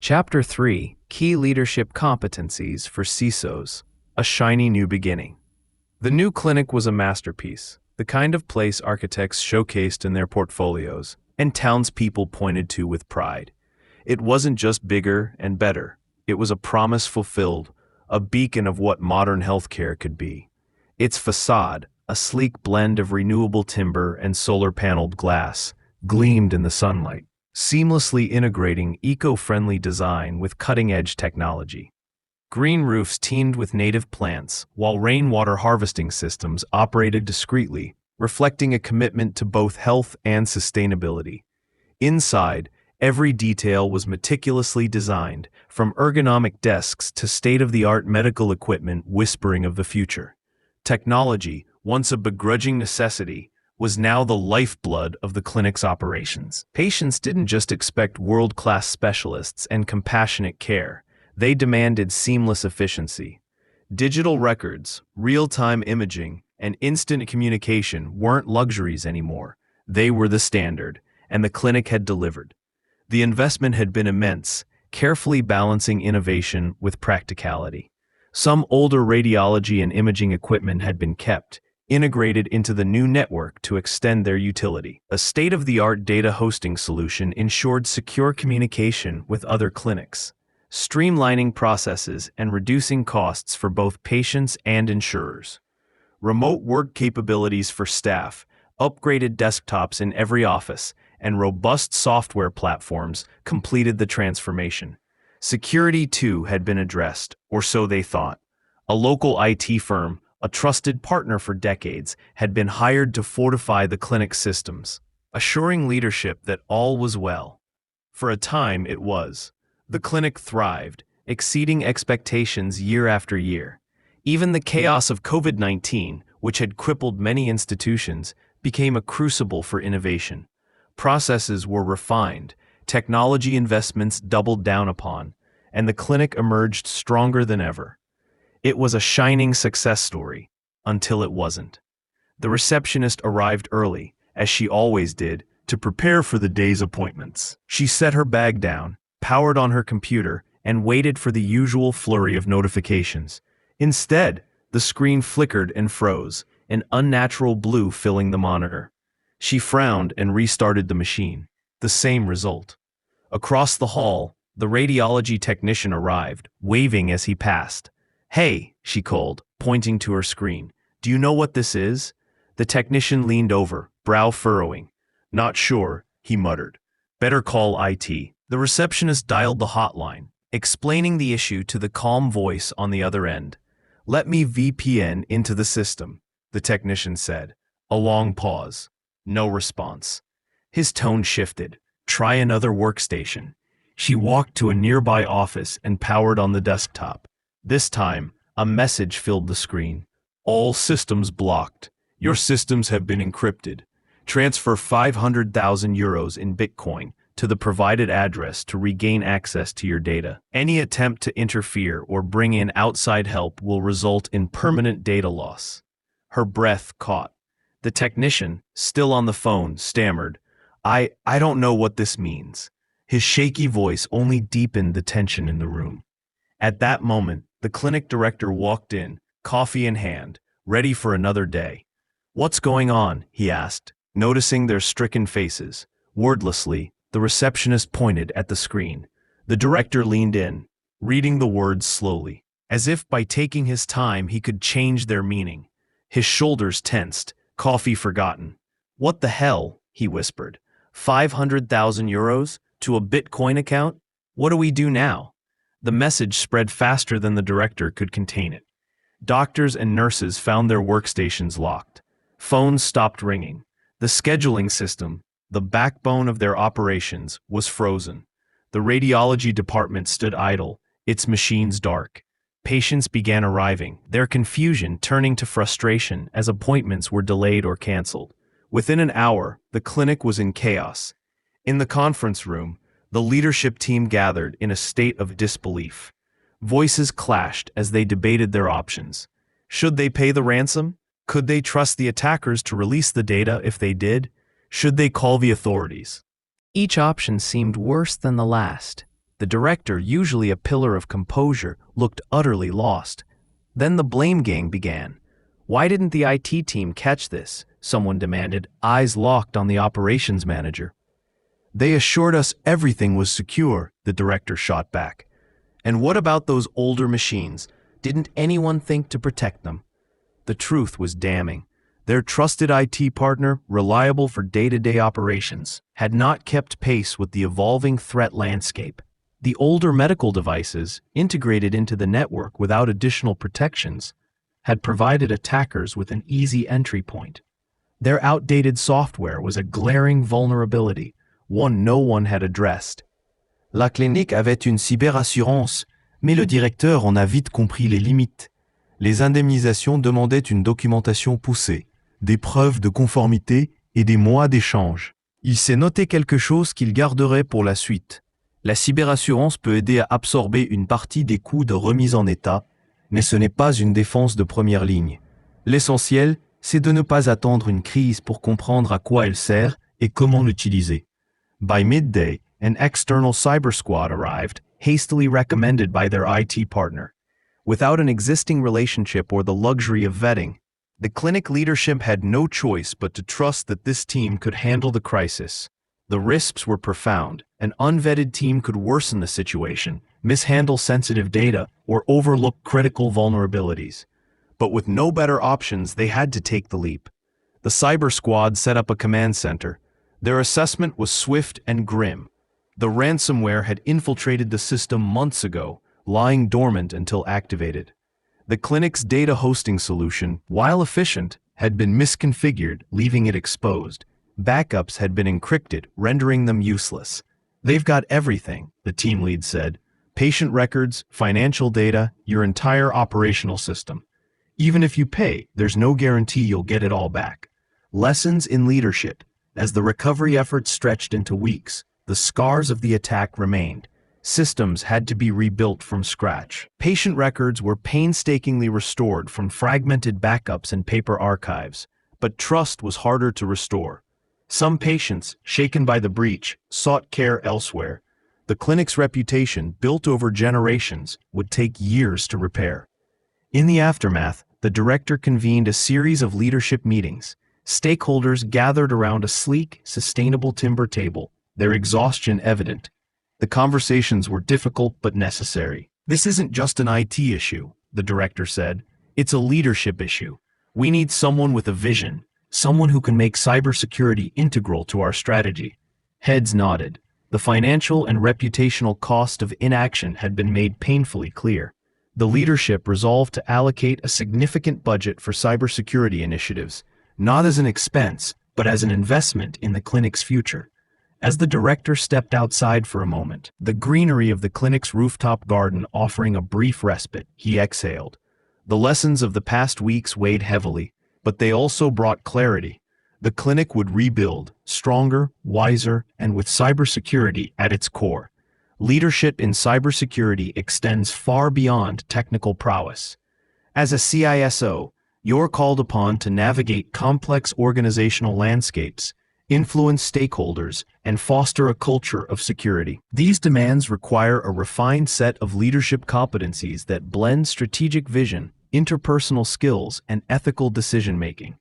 Chapter 3: Key Leadership Competencies for CISOs. A shiny new beginning. The new clinic was a masterpiece, the kind of place architects showcased in their portfolios, and townspeople pointed to with pride. It wasn't just bigger and better, it was a promise fulfilled, a beacon of what modern healthcare could be. Its facade, a sleek blend of renewable timber and solar-paneled glass, gleamed in the sunlight, seamlessly integrating eco-friendly design with cutting-edge technology. Green roofs teemed with native plants, while rainwater harvesting systems operated discreetly, reflecting a commitment to both health and sustainability. Inside, every detail was meticulously designed, from ergonomic desks to state-of-the-art medical equipment whispering of the future. Technology, once a begrudging necessity, was now the lifeblood of the clinic's operations. Patients didn't just expect world-class specialists and compassionate care, they demanded seamless efficiency. Digital records, real-time imaging, and instant communication weren't luxuries anymore. They were the standard, and the clinic had delivered. The investment had been immense, carefully balancing innovation with practicality. Some older radiology and imaging equipment had been kept, integrated into the new network to extend their utility. A state-of-the-art data hosting solution ensured secure communication with other clinics, streamlining processes and reducing costs for both patients and insurers. Remote work capabilities for staff, upgraded desktops in every office, and robust software platforms completed the transformation. Security, too, had been addressed, or so they thought. A local IT firm, a trusted partner for decades, had been hired to fortify the clinic's systems, assuring leadership that all was well. For a time, it was. The clinic thrived, exceeding expectations year after year. Even the chaos of COVID-19, which had crippled many institutions, became a crucible for innovation. Processes were refined, technology investments doubled down upon, and the clinic emerged stronger than ever. It was a shining success story, until it wasn't. The receptionist arrived early, as she always did, to prepare for the day's appointments. She set her bag down, powered on her computer, and waited for the usual flurry of notifications. Instead, the screen flickered and froze, an unnatural blue filling the monitor. She frowned and restarted the machine. The same result. Across the hall, the radiology technician arrived, waving as he passed. "Hey," she called, pointing to her screen. "Do you know what this is?" The technician leaned over, brow furrowing. "Not sure," he muttered. "Better call IT." The receptionist dialed the hotline, explaining the issue to the calm voice on the other end. "Let me VPN into the system," the technician said. A long pause. No response. His tone shifted. "Try another workstation." She walked to a nearby office and powered on the desktop. This time, a message filled the screen. "All systems blocked. Your systems have been encrypted. Transfer 500,000 euros in Bitcoin to the provided address to regain access to your data. Any attempt to interfere or bring in outside help will result in permanent data loss." Her breath caught. The technician, still on the phone, stammered, I don't know what this means." His shaky voice only deepened the tension in the room. At that moment, the clinic director walked in, coffee in hand, ready for another day. "What's going on?" he asked, noticing their stricken faces. Wordlessly, the receptionist pointed at the screen. The director leaned in, reading the words slowly, as if by taking his time he could change their meaning. His shoulders tensed, coffee forgotten. "What the hell?" he whispered. 500,000 euros? To a Bitcoin account? What do we do now? The message spread faster than the director could contain it. Doctors and nurses found their workstations locked. Phones stopped ringing. The scheduling system, the backbone of their operations, was frozen. The radiology department stood idle, its machines dark. Patients began arriving, their confusion turning to frustration as appointments were delayed or canceled. Within an hour, the clinic was in chaos. In the conference room, the leadership team gathered in a state of disbelief. Voices clashed as they debated their options. Should they pay the ransom? Could they trust the attackers to release the data if they did? Should they call the authorities? Each option seemed worse than the last. The director, usually a pillar of composure, looked utterly lost. Then the blame game began. Why didn't the IT team catch this? Someone demanded, eyes locked on the operations manager. They assured us everything was secure, the director shot back. And what about those older machines? Didn't anyone think to protect them? The truth was damning. Their trusted IT partner, reliable for day-to-day operations, had not kept pace with the evolving threat landscape. The older medical devices, integrated into the network without additional protections, had provided attackers with an easy entry point. Their outdated software was a glaring vulnerability, one no one had addressed. La clinique avait une cyberassurance, mais le directeur en a vite compris les limites. Les indemnisations demandaient une documentation poussée, des preuves de conformité et des mois d'échange. Il s'est noté quelque chose qu'il garderait pour la suite. La cyberassurance peut aider à absorber une partie des coûts de remise en état, mais ce n'est pas une défense de première ligne. L'essentiel, c'est de ne pas attendre une crise pour comprendre à quoi elle sert et comment l'utiliser. By midday, an external cyber squad arrived, hastily recommended by their IT partner. Without an existing relationship or the luxury of vetting, the clinic leadership had no choice but to trust that this team could handle the crisis. The risks were profound. An unvetted team could worsen the situation, mishandle sensitive data, or overlook critical vulnerabilities. But with no better options, they had to take the leap. The cyber squad set up a command center. Their assessment was swift and grim. The ransomware had infiltrated the system months ago, lying dormant until activated. The clinic's data hosting solution, while efficient, had been misconfigured, leaving it exposed. Backups had been encrypted, rendering them useless. They've got everything, the team lead said. Patient records, financial data, your entire operational system. Even if you pay, there's no guarantee you'll get it all back. Lessons in leadership. As the recovery efforts stretched into weeks, the scars of the attack remained. Systems had to be rebuilt from scratch. Patient records were painstakingly restored from fragmented backups and paper archives, but trust was harder to restore. Some patients, shaken by the breach, sought care elsewhere. The clinic's reputation, built over generations, would take years to repair. In the aftermath, the director convened a series of leadership meetings. Stakeholders gathered around a sleek, sustainable timber table, their exhaustion evident. The conversations were difficult but necessary. This isn't just an IT issue, the director said. It's a leadership issue. We need someone with a vision, someone who can make cybersecurity integral to our strategy. Heads nodded. The financial and reputational cost of inaction had been made painfully clear. The leadership resolved to allocate a significant budget for cybersecurity initiatives, not as an expense, but as an investment in the clinic's future. As the director stepped outside for a moment, the greenery of the clinic's rooftop garden offering a brief respite, he exhaled. The lessons of the past weeks weighed heavily, but they also brought clarity. The clinic would rebuild, stronger, wiser, and with cybersecurity at its core. Leadership in cybersecurity extends far beyond technical prowess. As a CISO, you're called upon to navigate complex organizational landscapes, influence stakeholders, and foster a culture of security. These demands require a refined set of leadership competencies that blend strategic vision, interpersonal skills, and ethical decision-making.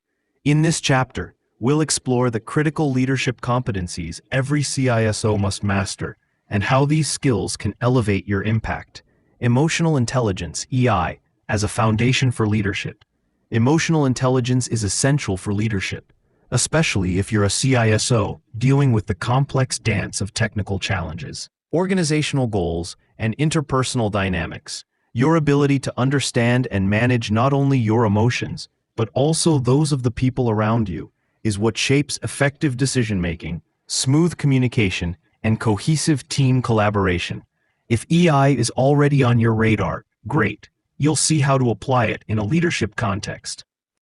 In this chapter, we'll explore the critical leadership competencies every CISO must master and how these skills can elevate your impact. Emotional intelligence, EI, as a foundation for leadership. Emotional intelligence is essential for leadership, especially if you're a CISO dealing with the complex dance of technical challenges, organizational goals, and interpersonal dynamics. Your ability to understand and manage not only your emotions, but also those of the people around you, is what shapes effective decision-making, smooth communication, and cohesive team collaboration. If EI is already on your radar, great. You'll see how to apply it in a leadership context.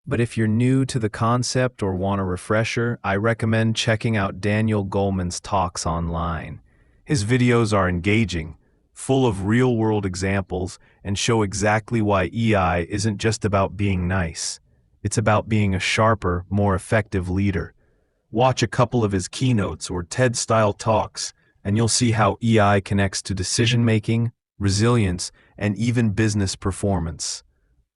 But if you're new to the concept or want a refresher, I recommend checking out Daniel Goleman's talks online. His videos are engaging, full of real-world examples, and show exactly why EI isn't just about being nice. It's about being a sharper, more effective leader. Watch a couple of his keynotes or TED-style talks, and you'll see how EI connects to decision-making, resilience, and even business performance.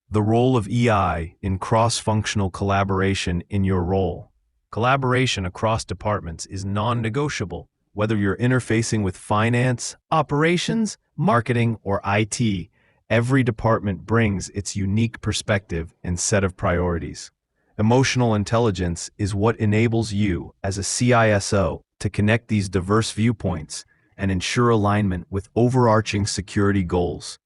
The role of EI in cross-functional collaboration in your role. Collaboration across departments is non-negotiable. Whether you're interfacing with finance, operations, marketing, or IT, every department brings its unique perspective and set of priorities. Emotional intelligence is what enables you, as a CISO, to connect these diverse viewpoints and ensure alignment with overarching security goals.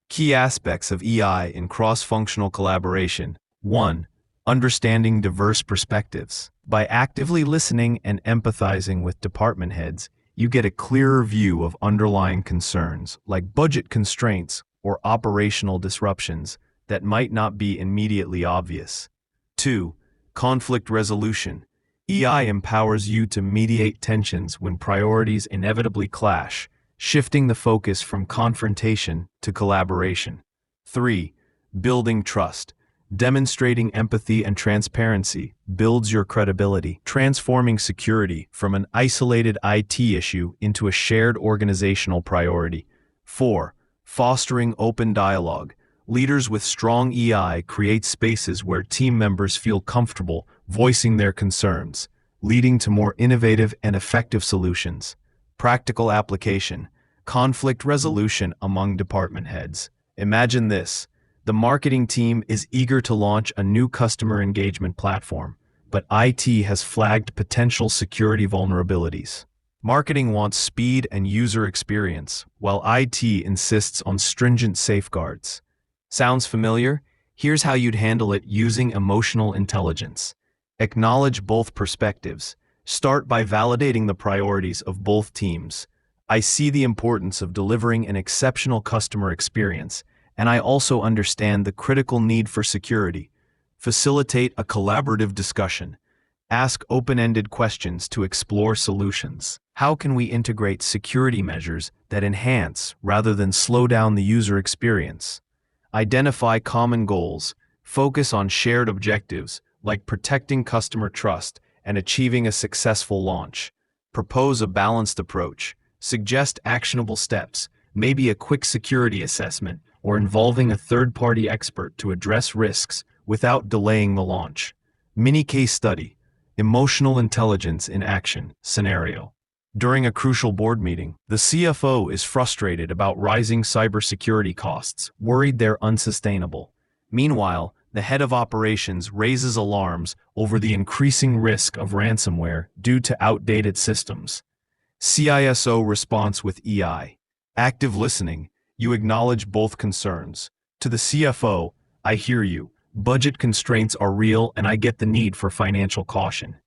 Key aspects of EI in cross-functional collaboration. 1. Understanding diverse perspectives. By actively listening and empathizing with department heads, you get a clearer view of underlying concerns, like budget constraints or operational disruptions, that might not be immediately obvious. 2. Conflict resolution. EI empowers you to mediate tensions when priorities inevitably clash, shifting the focus from confrontation to collaboration. 3. Building trust. Demonstrating empathy and transparency builds your credibility, transforming security from an isolated IT issue into a shared organizational priority. 4. Fostering open dialogue. Leaders with strong EI create spaces where team members feel comfortable voicing their concerns, leading to more innovative and effective solutions. Practical application. Conflict resolution among department heads. Imagine this. The marketing team is eager to launch a new customer engagement platform, but IT has flagged potential security vulnerabilities. Marketing wants speed and user experience, while IT insists on stringent safeguards. Sounds familiar? Here's how you'd handle it using emotional intelligence. Acknowledge both perspectives. Start by validating the priorities of both teams. I see the importance of delivering an exceptional customer experience, and I also understand the critical need for security. Facilitate a collaborative discussion. Ask open-ended questions to explore solutions. How can we integrate security measures that enhance rather than slow down the user experience? Identify common goals. Focus on shared objectives, like protecting customer trust and achieving a successful launch. Propose a balanced approach. Suggest actionable steps, maybe a quick security assessment, or involving a third-party expert to address risks without delaying the launch. Mini case study. Emotional intelligence in action scenario. During a crucial board meeting, the CFO is frustrated about rising cybersecurity costs, worried they're unsustainable. Meanwhile, the head of operations raises alarms over the increasing risk of ransomware due to outdated systems. CISO response with EI. Active listening. You acknowledge both concerns. To the CFO, I hear you. Budget constraints are real and I get the need for financial caution.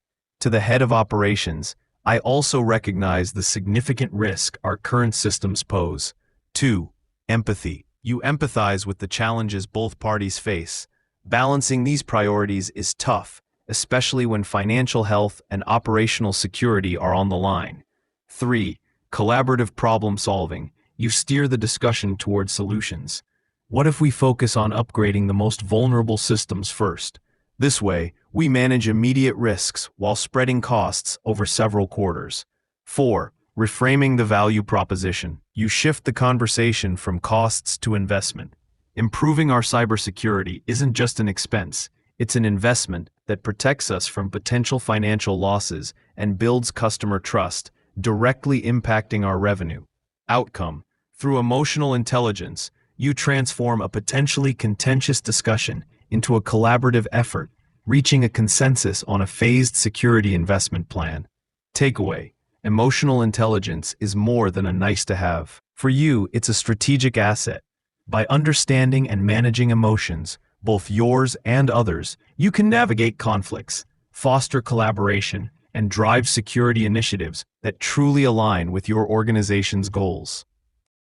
To the head of operations, I also recognize the significant risk our current systems pose. 2. Empathy. You empathize with the challenges both parties face. Balancing these priorities is tough, especially when financial health and operational security are on the line. 3. Collaborative problem solving. You steer the discussion towards solutions. What if we focus on upgrading the most vulnerable systems first? This way, we manage immediate risks while spreading costs over several quarters. 4. Reframing the value proposition. You shift the conversation from costs to investment. Improving our cybersecurity isn't just an expense, it's an investment that protects us from potential financial losses and builds customer trust, directly impacting our revenue. Outcome. Through emotional intelligence, you transform a potentially contentious discussion into a collaborative effort, reaching a consensus on a phased security investment plan. Takeaway. Emotional intelligence is more than a nice-to-have. For you, it's a strategic asset. By understanding and managing emotions, both yours and others, you can navigate conflicts, foster collaboration, and drive security initiatives that truly align with your organization's goals.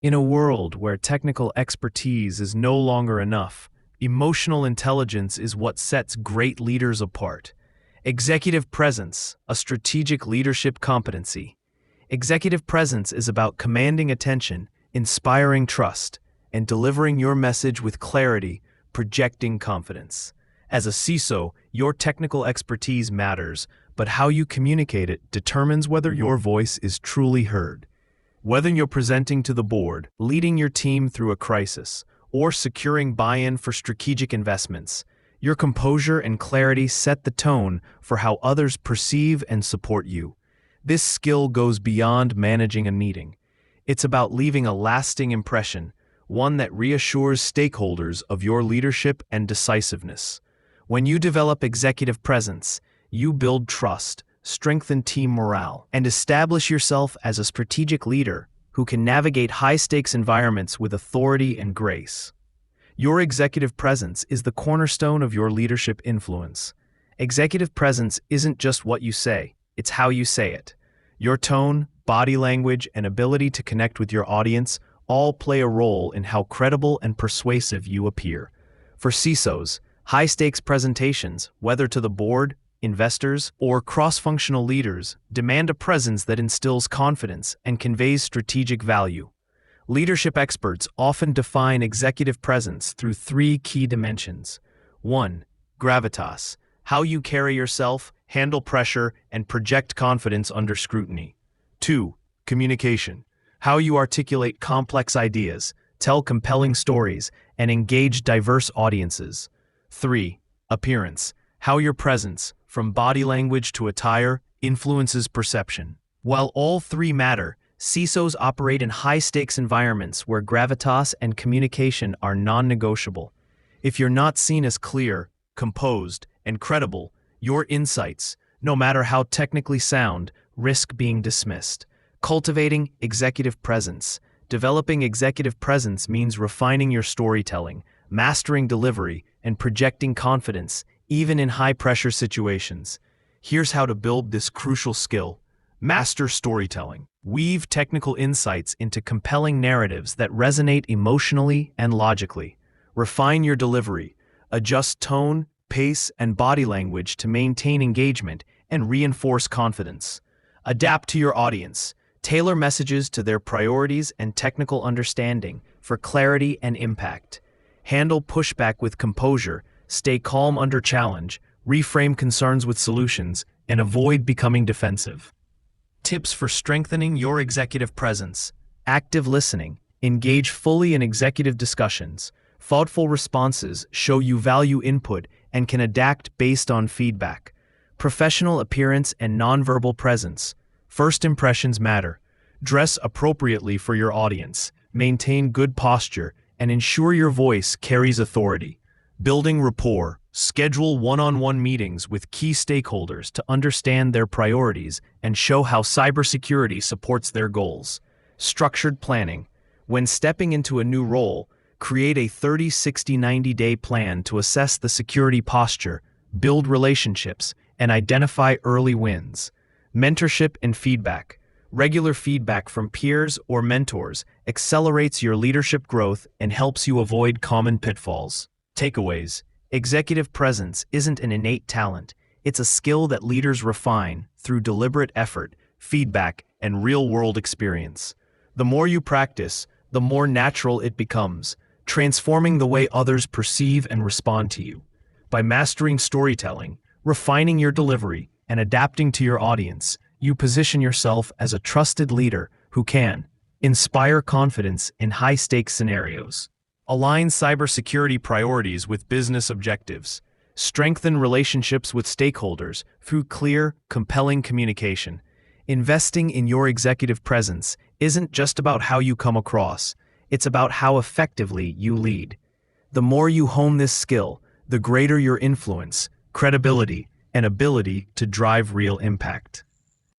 In a world where technical expertise is no longer enough, emotional intelligence is what sets great leaders apart. Executive presence, a strategic leadership competency. Executive presence is about commanding attention, inspiring trust, and delivering your message with clarity, projecting confidence. As a CISO, your technical expertise matters, but how you communicate it determines whether your voice is truly heard. Whether you're presenting to the board, leading your team through a crisis, or securing buy-in for strategic investments, your composure and clarity set the tone for how others perceive and support you. This skill goes beyond managing a meeting. It's about leaving a lasting impression, one that reassures stakeholders of your leadership and decisiveness. When you develop executive presence, you build trust, strengthen team morale, and establish yourself as a strategic leader who can navigate high-stakes environments with authority and grace. Your executive presence is the cornerstone of your leadership influence. Executive presence isn't just what you say, it's how you say it. Your tone, body language, and ability to connect with your audience all play a role in how credible and persuasive you appear. For CISOs, high-stakes presentations, whether to the board, investors, or cross-functional leaders, demand a presence that instills confidence and conveys strategic value. Leadership experts often define executive presence through three key dimensions. 1. Gravitas, how you carry yourself, handle pressure, and project confidence under scrutiny. 2. Communication, how you articulate complex ideas, tell compelling stories, and engage diverse audiences. 3. Appearance, how your presence, from body language to attire, influences perception. While all three matter, CISOs operate in high-stakes environments where gravitas and communication are non-negotiable. If you're not seen as clear, composed, and credible, your insights, no matter how technically sound, risk being dismissed. Cultivating executive presence. Developing executive presence means refining your storytelling, mastering delivery, and projecting confidence, even in high-pressure situations. Here's how to build this crucial skill. Master storytelling. Weave technical insights into compelling narratives that resonate emotionally and logically. Refine your delivery. Adjust tone, pace, and body language to maintain engagement and reinforce confidence. Adapt to your audience. Tailor messages to their priorities and technical understanding for clarity and impact. Handle pushback with composure. Stay calm under challenge. Reframe concerns with solutions, and avoid becoming defensive. Tips for strengthening your executive presence. Active listening. Engage fully in executive discussions. Thoughtful responses show you value input and can adapt based on feedback. Professional appearance and nonverbal presence. First impressions matter. Dress appropriately for your audience. Maintain good posture and ensure your voice carries authority. Building rapport. Schedule one-on-one meetings with key stakeholders to understand their priorities and show how cybersecurity supports their goals. Structured planning. When stepping into a new role, create a 30, 60, 90-day plan to assess the security posture, build relationships, and identify early wins. Mentorship and feedback. Regular feedback from peers or mentors accelerates your leadership growth and helps you avoid common pitfalls. Takeaways. Executive presence isn't an innate talent. It's a skill that leaders refine through deliberate effort, feedback, and real-world experience. The more you practice, the more natural it becomes, transforming the way others perceive and respond to you. By mastering storytelling, refining your delivery, and adapting to your audience, you position yourself as a trusted leader who can inspire confidence in high-stakes scenarios. Align cybersecurity priorities with business objectives. Strengthen relationships with stakeholders through clear, compelling communication. Investing in your executive presence isn't just about how you come across, it's about how effectively you lead. The more you hone this skill, the greater your influence, credibility, and ability to drive real impact.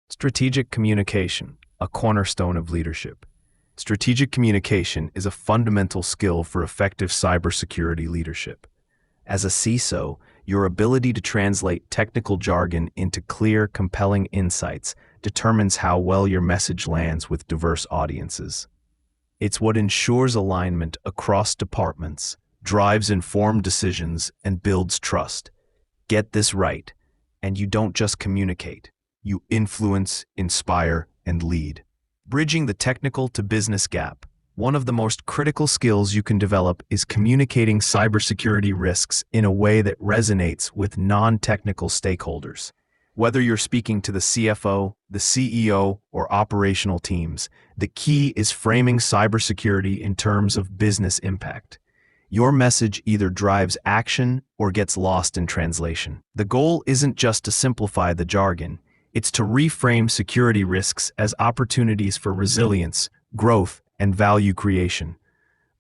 Strategic communication, a cornerstone of leadership. Strategic communication is a fundamental skill for effective cybersecurity leadership. As a CISO, your ability to translate technical jargon into clear, compelling insights determines how well your message lands with diverse audiences. It's what ensures alignment across departments, drives informed decisions, and builds trust. Get this right, and you don't just communicate. You influence, inspire, and lead. Bridging the technical to business gap. One of the most critical skills you can develop is communicating cybersecurity risks in a way that resonates with non-technical stakeholders. Whether you're speaking to the CFO, the CEO, or operational teams, the key is framing cybersecurity in terms of business impact. Your message either drives action or gets lost in translation. The goal isn't just to simplify the jargon, it's to reframe security risks as opportunities for resilience, growth, and value creation.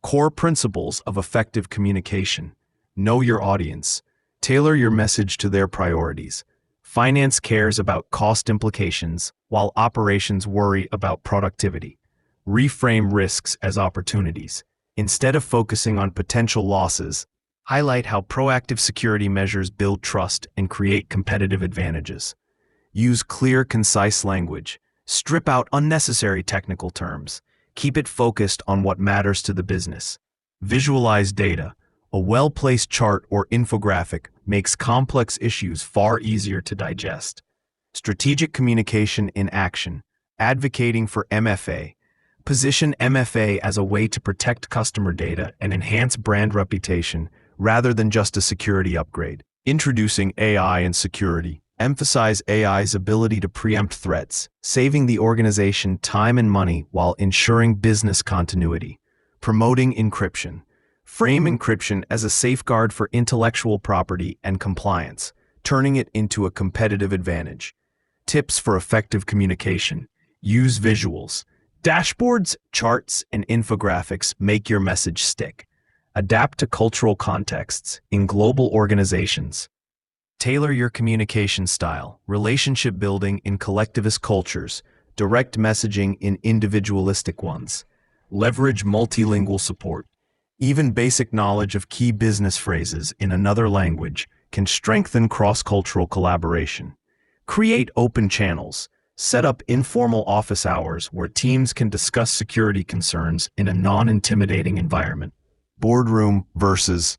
Core principles of effective communication. Know your audience. Tailor your message to their priorities. Finance cares about cost implications, while operations worry about productivity. Reframe risks as opportunities. Instead of focusing on potential losses, highlight how proactive security measures build trust and create competitive advantages. Use clear, concise language. Strip out unnecessary technical terms. Keep it focused on what matters to the business. Visualize data. A well-placed chart or infographic makes complex issues far easier to digest. Strategic communication in action. Advocating for MFA. Position MFA as a way to protect customer data and enhance brand reputation rather than just a security upgrade. Introducing AI and security. Emphasize AI's ability to preempt threats, saving the organization time and money while ensuring business continuity. Promoting encryption. Frame encryption as a safeguard for intellectual property and compliance, turning it into a competitive advantage. Tips for effective communication. Use visuals. Dashboards, charts, and infographics make your message stick. Adapt to cultural contexts in global organizations. Tailor your communication style. Relationship building in collectivist cultures. Direct messaging in individualistic ones. Leverage multilingual support. Even basic knowledge of key business phrases in another language can strengthen cross-cultural collaboration. Create open channels. Set up informal office hours where teams can discuss security concerns in a non-intimidating environment. Boardroom versus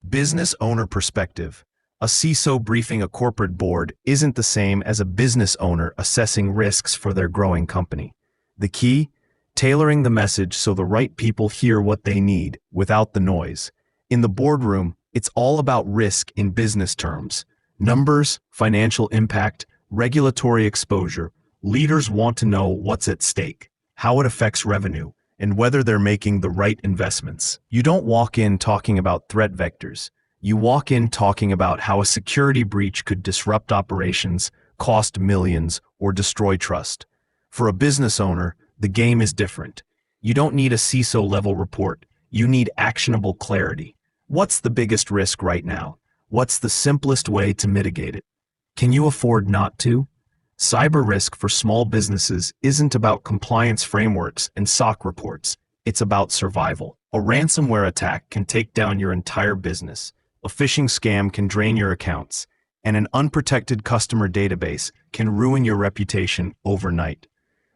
business owner perspective. A CISO briefing a corporate board isn't the same as a business owner assessing risks for their growing company. The key? Tailoring the message so the right people hear what they need without the noise. In the boardroom, it's all about risk in business terms. Numbers, financial impact, regulatory exposure. Leaders want to know what's at stake, how it affects revenue, and whether they're making the right investments. You don't walk in talking about threat vectors. You walk in talking about how a security breach could disrupt operations, cost millions, or destroy trust. For a business owner, the game is different. You don't need a CISO-level report. You need actionable clarity. What's the biggest risk right now? What's the simplest way to mitigate it? Can you afford not to? Cyber risk for small businesses isn't about compliance frameworks and SOC reports. It's about survival. A ransomware attack can take down your entire business. A phishing scam can drain your accounts. And an unprotected customer database can ruin your reputation overnight.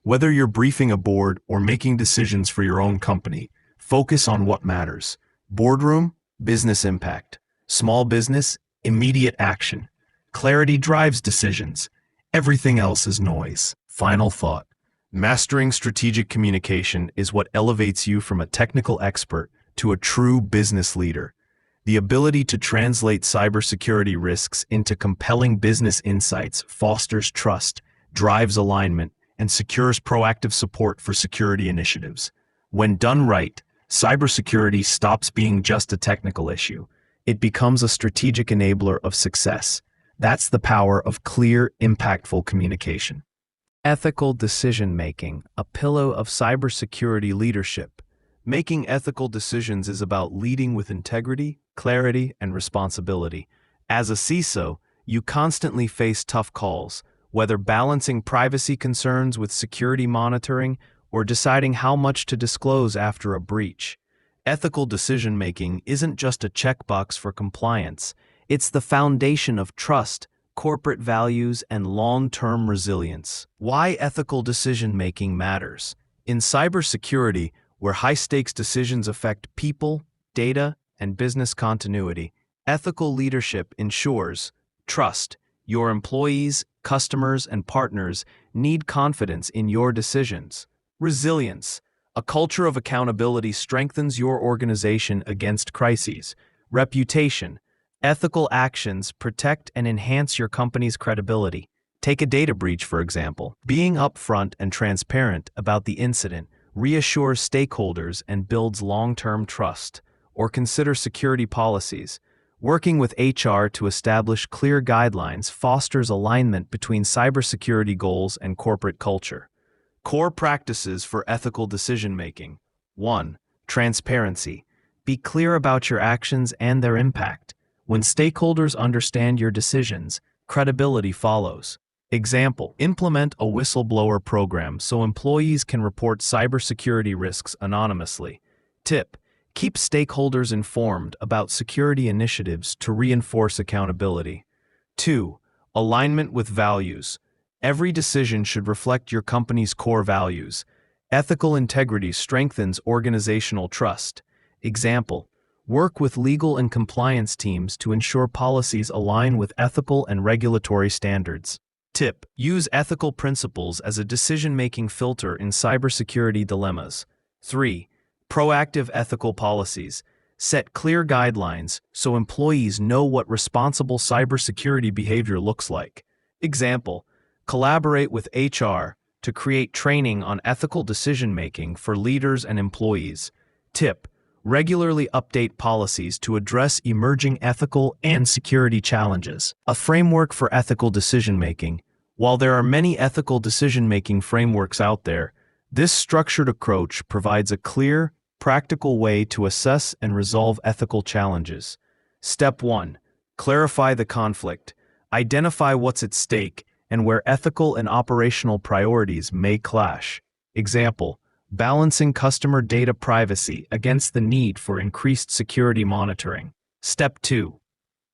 Whether you're briefing a board or making decisions for your own company, focus on what matters. Boardroom, business impact. Small business, immediate action. Clarity drives decisions. Everything else is noise. Final thought. Mastering strategic communication is what elevates you from a technical expert to a true business leader. The ability to translate cybersecurity risks into compelling business insights fosters trust, drives alignment, and secures proactive support for security initiatives. When done right, cybersecurity stops being just a technical issue. It becomes a strategic enabler of success. That's the power of clear, impactful communication. Ethical decision-making, a pillow of cybersecurity leadership. Making ethical decisions is about leading with integrity, clarity, and responsibility. As a CISO, you constantly face tough calls, whether balancing privacy concerns with security monitoring or deciding how much to disclose after a breach. Ethical decision-making isn't just a checkbox for compliance. It's the foundation of trust, corporate values, and long-term resilience. Why ethical decision-making matters. In cybersecurity, where high-stakes decisions affect people, data, and business continuity, ethical leadership ensures trust. Your employees, customers, and partners need confidence in your decisions. Resilience. A culture of accountability strengthens your organization against crises. Reputation. Ethical actions protect and enhance your company's credibility. Take a data breach, for example. Being upfront and transparent about the incident reassures stakeholders and builds long-term trust. Or consider security policies. Working with HR to establish clear guidelines fosters alignment between cybersecurity goals and corporate culture. Core practices for ethical decision-making. 1. Transparency. Be clear about your actions and their impact. When stakeholders understand your decisions, credibility follows. Example: implement a whistleblower program so employees can report cybersecurity risks anonymously. Tip: keep stakeholders informed about security initiatives to reinforce accountability. 2. Alignment with values. Every decision should reflect your company's core values. Ethical integrity strengthens organizational trust. Example: work with legal and compliance teams to ensure policies align with ethical and regulatory standards. Tip: use ethical principles as a decision-making filter in cybersecurity dilemmas. 3. Proactive ethical policies. Set clear guidelines so employees know what responsible cybersecurity behavior looks like. Example: collaborate with HR to create training on ethical decision-making for leaders and employees. Tip: regularly update policies to address emerging ethical and security challenges. A framework for ethical decision-making. While there are many ethical decision-making frameworks out there, this structured approach provides a clear, practical way to assess and resolve ethical challenges. Step 1. Clarify the conflict. Identify what's at stake and where ethical and operational priorities may clash. Example: balancing customer data privacy against the need for increased security monitoring. Step 2.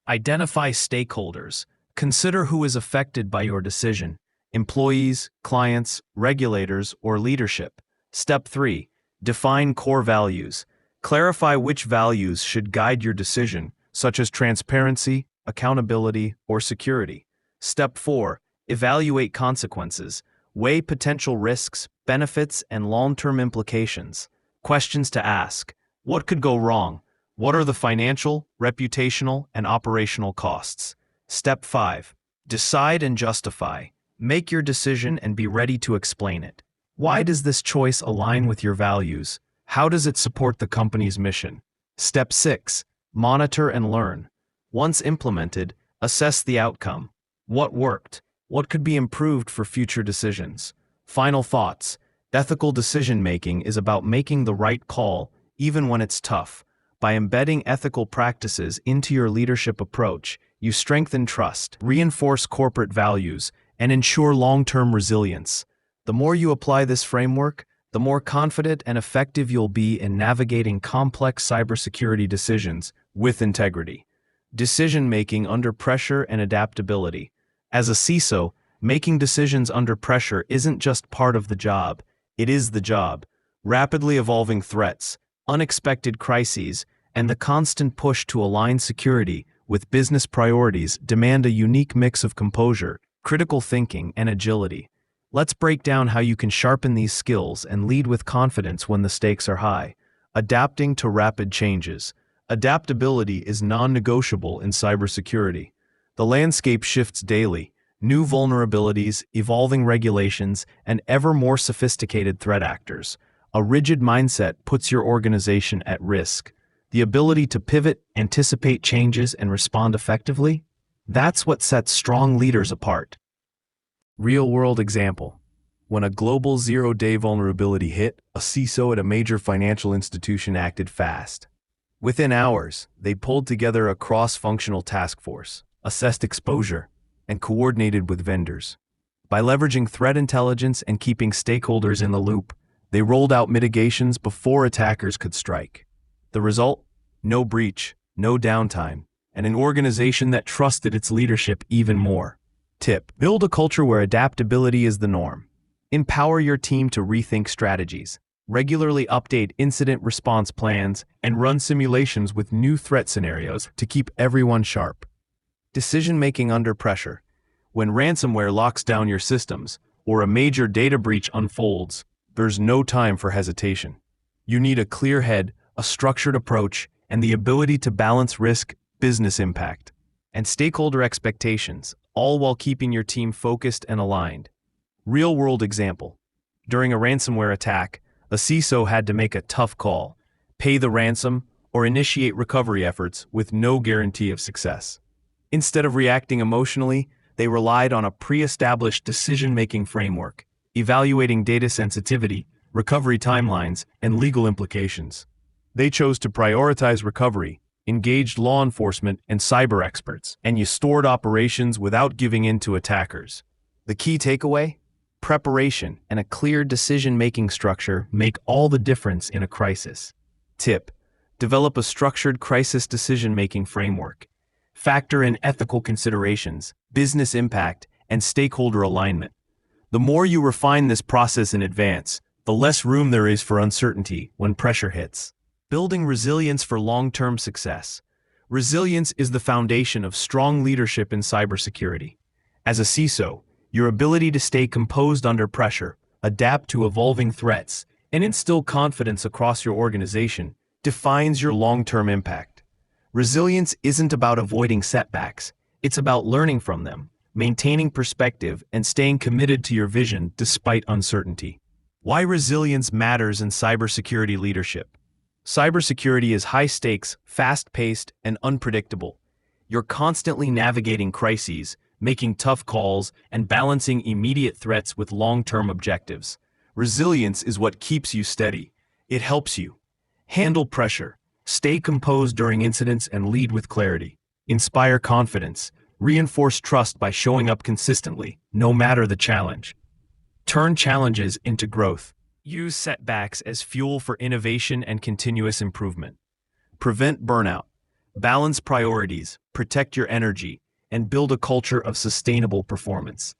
Identify stakeholders. Consider who is affected by your decision: employees, clients, regulators, or leadership. Step 3. Define core values. Clarify which values should guide your decision, such as transparency, accountability, or security. Step 4. Evaluate consequences. Weigh potential risks, benefits, and long-term implications. Questions to ask: what could go wrong? What are the financial, reputational, and operational costs? Step 5. Decide and justify. Make your decision and be ready to explain it. Why does this choice align with your values? How does it support the company's mission? Step 6. Monitor and learn. Once implemented, assess the outcome. What worked? What could be improved for future decisions? Final thoughts. Ethical decision-making is about making the right call, even when it's tough. By embedding ethical practices into your leadership approach, you strengthen trust, reinforce corporate values, and ensure long-term resilience. The more you apply this framework, the more confident and effective you'll be in navigating complex cybersecurity decisions with integrity. Decision-making under pressure and adaptability. As a CISO, making decisions under pressure isn't just part of the job, it is the job. Rapidly evolving threats, unexpected crises, and the constant push to align security with business priorities demand a unique mix of composure, critical thinking, and agility. Let's break down how you can sharpen these skills and lead with confidence when the stakes are high. Adapting to rapid changes. Adaptability is non-negotiable in cybersecurity. The landscape shifts daily. New vulnerabilities, evolving regulations, and ever more sophisticated threat actors. A rigid mindset puts your organization at risk. The ability to pivot, anticipate changes, and respond effectively? That's what sets strong leaders apart. Real-world example. When a global zero-day vulnerability hit, a CISO at a major financial institution acted fast. Within hours, they pulled together a cross-functional task force, assessed exposure, and coordinated with vendors. By leveraging threat intelligence and keeping stakeholders in the loop, they rolled out mitigations before attackers could strike. The result? No breach, no downtime, and an organization that trusted its leadership even more. Tip: build a culture where adaptability is the norm. Empower your team to rethink strategies. Regularly update incident response plans and run simulations with new threat scenarios to keep everyone sharp. Decision-making under pressure. When ransomware locks down your systems or a major data breach unfolds, there's no time for hesitation. You need a clear head, a structured approach, and the ability to balance risk, business impact. and stakeholder expectations, all while keeping your team focused and aligned. Real-world example. During a ransomware attack, a CISO had to make a tough call: pay the ransom or initiate recovery efforts with no guarantee of success. Instead of reacting emotionally, they relied on a pre-established decision-making framework, evaluating data sensitivity, recovery timelines, and legal implications. They chose to prioritize recovery, engaged law enforcement and cyber experts, and stored operations without giving in to attackers. The key takeaway? Preparation and a clear decision-making structure make all the difference in a crisis. Tip: develop a structured crisis decision-making framework. Factor in ethical considerations, business impact, and stakeholder alignment. The more you refine this process in advance, the less room there is for uncertainty when pressure hits. Building resilience for long-term success. Resilience is the foundation of strong leadership in cybersecurity. As a CISO, your ability to stay composed under pressure, adapt to evolving threats, and instill confidence across your organization defines your long-term impact. Resilience isn't about avoiding setbacks, it's about learning from them, maintaining perspective, and staying committed to your vision despite uncertainty. Why resilience matters in cybersecurity leadership. Cybersecurity is high-stakes, fast-paced, and unpredictable. You're constantly navigating crises, making tough calls, and balancing immediate threats with long-term objectives. Resilience is what keeps you steady. It helps you handle pressure, stay composed during incidents, and lead with clarity. Inspire confidence, reinforce trust by showing up consistently, no matter the challenge. Turn challenges into growth. Use setbacks as fuel for innovation and continuous improvement. Prevent burnout. Balance priorities, protect your energy, and build a culture of sustainable performance.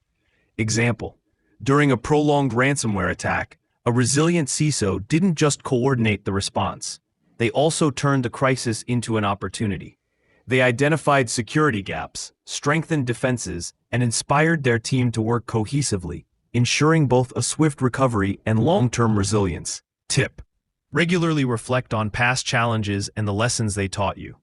Example: during a prolonged ransomware attack, a resilient CISO didn't just coordinate the response. They also turned the crisis into an opportunity. They identified security gaps, strengthened defenses, and inspired their team to work cohesively, ensuring both a swift recovery and long-term resilience. Tip: regularly reflect on past challenges and the lessons they taught you.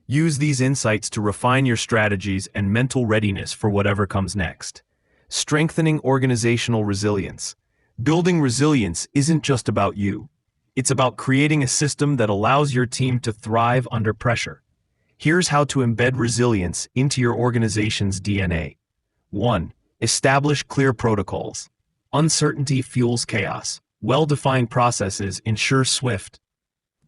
Use these insights to refine your strategies and mental readiness for whatever comes next. Strengthening organizational resilience. Building resilience isn't just about you. It's about creating a system that allows your team to thrive under pressure. Here's how to embed resilience into your organization's DNA. 1. Establish clear protocols. Uncertainty fuels chaos. Well-defined processes ensure swift,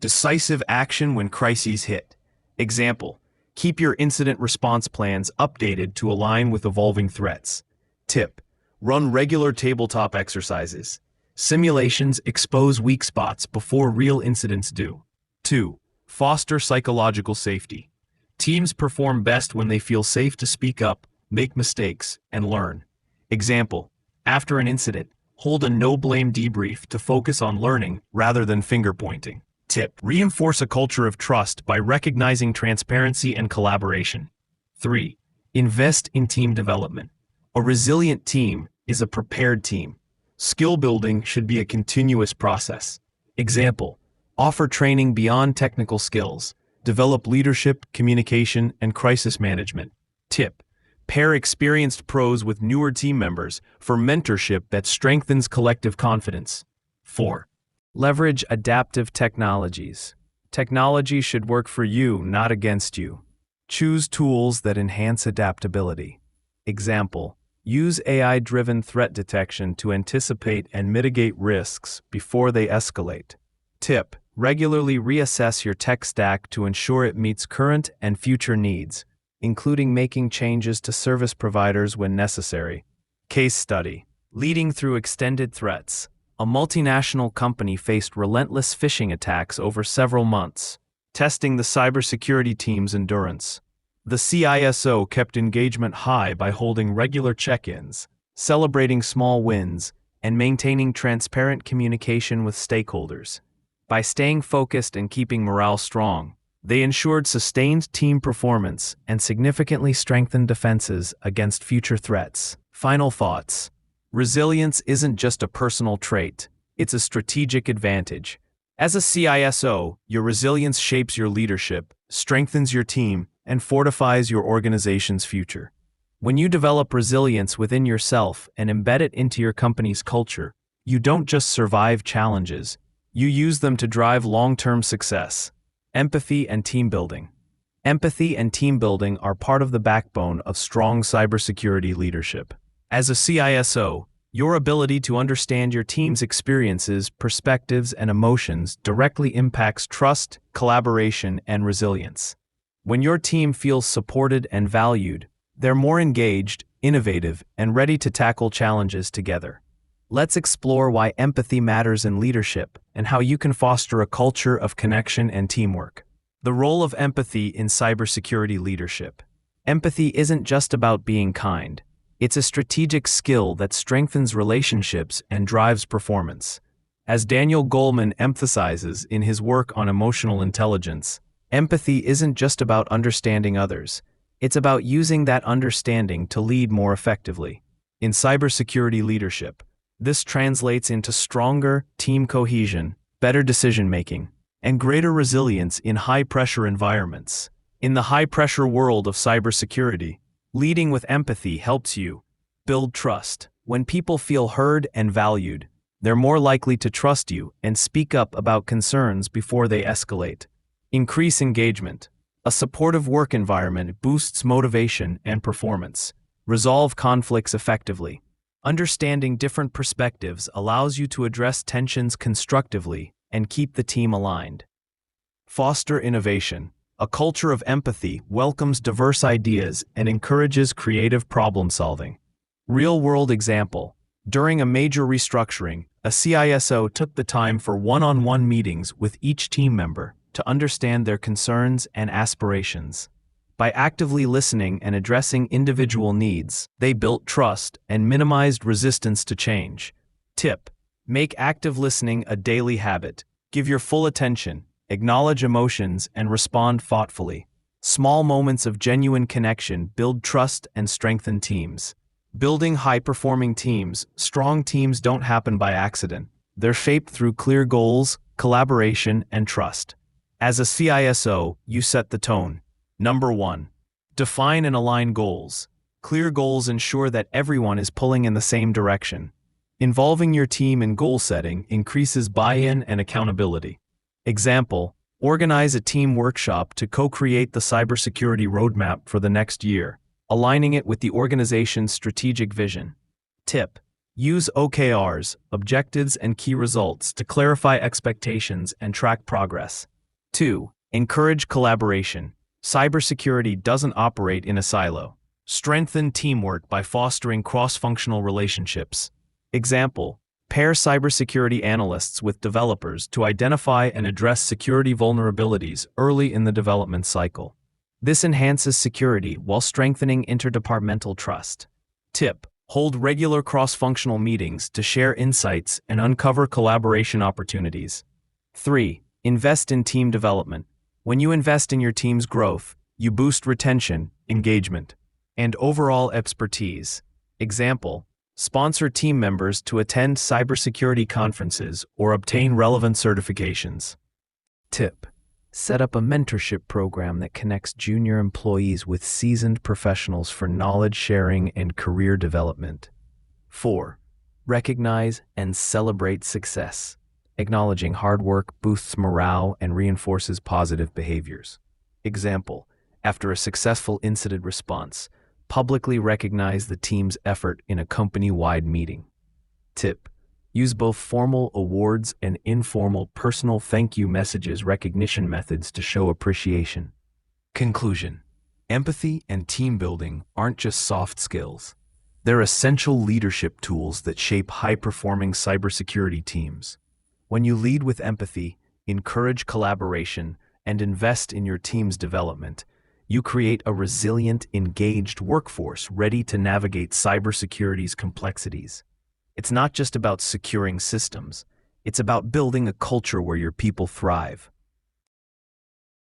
decisive action when crises hit. Example: keep your incident response plans updated to align with evolving threats. Tip: run regular tabletop exercises. Simulations expose weak spots before real incidents do. 2. Foster psychological safety. Teams perform best when they feel safe to speak up, make mistakes, and learn. Example: after an incident, hold a no-blame debrief to focus on learning rather than finger-pointing. Tip: reinforce a culture of trust by recognizing transparency and collaboration. 3. Invest in team development. A resilient team is a prepared team. Skill building should be a continuous process. Example: offer training beyond technical skills. Develop leadership, communication, and crisis management. Tip: pair experienced pros with newer team members for mentorship that strengthens collective confidence. 4. Leverage adaptive technologies. Technology should work for you, not against you. Choose tools that enhance adaptability. Example: use AI-driven threat detection to anticipate and mitigate risks before they escalate. Tip: regularly reassess your tech stack to ensure it meets current and future needs, including making changes to service providers when necessary. Case study: leading through extended threats. A multinational company faced relentless phishing attacks over several months, testing the cybersecurity team's endurance. The CISO kept engagement high by holding regular check-ins, celebrating small wins, and maintaining transparent communication with stakeholders. By staying focused and keeping morale strong, they ensured sustained team performance and significantly strengthened defenses against future threats. Final thoughts: resilience isn't just a personal trait, it's a strategic advantage. As a CISO, your resilience shapes your leadership, strengthens your team, and fortifies your organization's future. When you develop resilience within yourself and embed it into your company's culture, you don't just survive challenges, you use them to drive long-term success. Empathy and team building. Empathy and team building are part of the backbone of strong cybersecurity leadership. As a CISO, your ability to understand your team's experiences, perspectives, and emotions directly impacts trust, collaboration, and resilience. When your team feels supported and valued, they're more engaged, innovative, and ready to tackle challenges together. Let's explore why empathy matters in leadership and how you can foster a culture of connection and teamwork. The role of empathy in cybersecurity leadership. Empathy isn't just about being kind. It's a strategic skill that strengthens relationships and drives performance. As Daniel Goleman emphasizes in his work on emotional intelligence, empathy isn't just about understanding others. It's about using that understanding to lead more effectively. In cybersecurity leadership, this translates into stronger team cohesion, better decision-making, and greater resilience in high-pressure environments. In the high-pressure world of cybersecurity, leading with empathy helps you build trust. When people feel heard and valued, they're more likely to trust you and speak up about concerns before they escalate. Increase engagement. A supportive work environment boosts motivation and performance. Resolve conflicts effectively. Understanding different perspectives allows you to address tensions constructively and keep the team aligned. Foster innovation. A culture of empathy welcomes diverse ideas and encourages creative problem-solving. Real-world example. During a major restructuring, a CISO took the time for one-on-one meetings with each team member to understand their concerns and aspirations. By actively listening and addressing individual needs, they built trust and minimized resistance to change. Tip: make active listening a daily habit. Give your full attention, acknowledge emotions, and respond thoughtfully. Small moments of genuine connection build trust and strengthen teams. Building high-performing teams. Strong teams don't happen by accident. They're shaped through clear goals, collaboration, and trust. As a CISO, you set the tone. Number 1. Define and align goals. Clear goals ensure that everyone is pulling in the same direction. Involving your team in goal setting increases buy-in and accountability. Example: organize a team workshop to co-create the cybersecurity roadmap for the next year, aligning it with the organization's strategic vision. Tip: use OKRs, objectives and key results, to clarify expectations and track progress. 2. Encourage collaboration. Cybersecurity doesn't operate in a silo. Strengthen teamwork by fostering cross-functional relationships. Example: pair cybersecurity analysts with developers to identify and address security vulnerabilities early in the development cycle. This enhances security while strengthening interdepartmental trust. Tip: hold regular cross-functional meetings to share insights and uncover collaboration opportunities. 3. Invest in team development. When you invest in your team's growth, you boost retention, engagement, and overall expertise. Example: sponsor team members to attend cybersecurity conferences or obtain relevant certifications. Tip: set up a mentorship program that connects junior employees with seasoned professionals for knowledge sharing and career development. 4. Recognize and celebrate success. Acknowledging hard work boosts morale and reinforces positive behaviors. Example: after a successful incident response, publicly recognize the team's effort in a company-wide meeting. Tip: use both formal awards and informal personal thank you messages recognition methods to show appreciation. Conclusion: empathy and team building aren't just soft skills. They're essential leadership tools that shape high-performing cybersecurity teams. When you lead with empathy, encourage collaboration, and invest in your team's development, you create a resilient, engaged workforce ready to navigate cybersecurity's complexities. It's not just about securing systems. It's about building a culture where your people thrive,